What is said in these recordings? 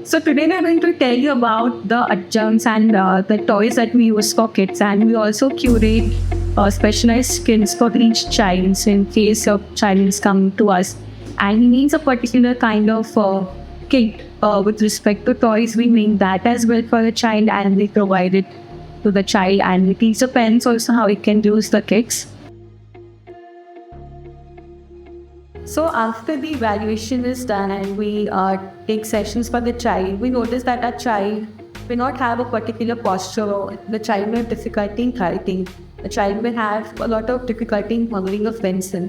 So today we are going to tell you about the adjuncts and the toys that we use for kids, and we also curate specialized skins for each child. So in case your child is coming to us and he needs a particular kind of kit with respect to toys, we make that as well for the child, and we provide it to the child, and we teach the parents also how he can use the kits. So after the evaluation is done and we take sessions for the child, we notice that our child may not have a particular posture. The child may have difficulty in writing. The child may have a lot of difficulty in holding a pencil.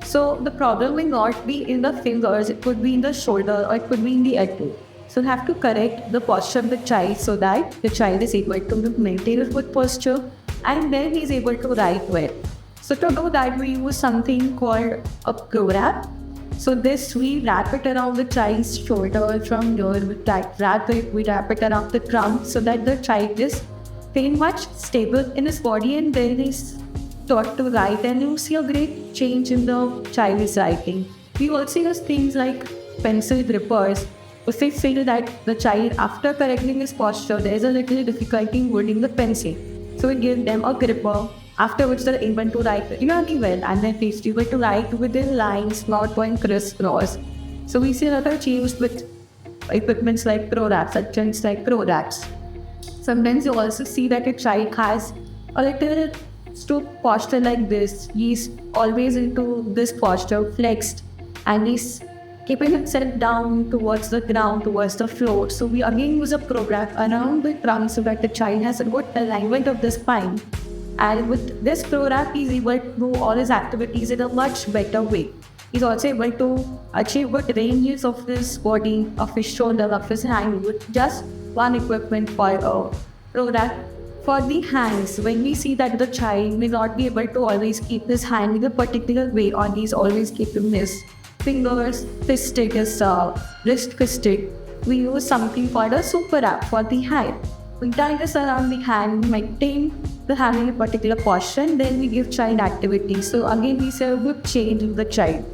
So the problem may not be in the fingers, it could be in the shoulder or it could be in the elbow. So we have to correct the posture of the child so that the child is able to maintain a good posture and then he is able to write well. So to do that, we use something called a pro wrap. So this we wrap it around the child's shoulder from here. We wrap it around the trunk so that the child is very much stable in his body, and then he's taught to write, and you see a great change in the child's writing. We also use things like pencil grippers. If we feel that the child, after correcting his posture, there is a little difficulty in holding the pencil, so we give them a gripper, after which they're able to write really well, and then they're able to write within lines, not going crisscross. So we see a lot of change with equipments like pro wraps, adjuncts like pro wraps. Sometimes you also see that a child has a little stoop posture like this. He's always into this posture, flexed, and he's keeping himself down towards the ground, towards the floor. So we again use a pro wrap around the trunk so that the child has a good alignment of the spine. And with this pro wrap, he's able to do all his activities in a much better way. He's also able to achieve good ranges of his body, of his shoulder, of his hand with just one equipment called a pro wrap. For the hands, when we see that the child may not be able to always keep his hand in a particular way, or he's always keeping his fingers fisted, his wrist fisted, we use something called a super wrap for the hand. We tie this around the hand, maintain the hand in a particular posture, then we give child activities. So again, we see a good change in the child.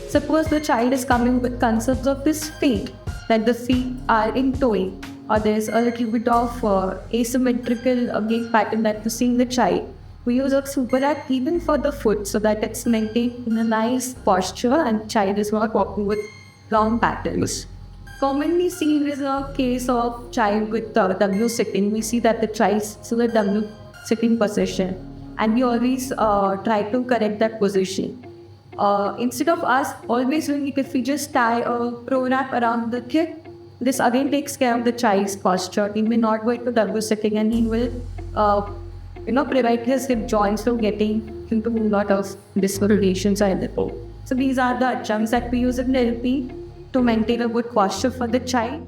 Suppose the child is coming with concepts of his feet, that the feet are in toeing, or there's a little bit of asymmetrical gait pattern that you see in the child. We use a super wrap even for the foot so that it's maintained in a nice posture and child is not walking with wrong patterns. Commonly seen is a case of child with W sitting. We see that the child is in the W sitting position, and we always try to correct that position. Instead of us always doing it, if we just tie a pro wrap around the hip, this again takes care of the child's posture. He may not go into W sitting, and he will prevent his hip joints from getting into a lot of dislocations or anything. So these are the adjuncts that we use in LP to maintain a good posture for the child.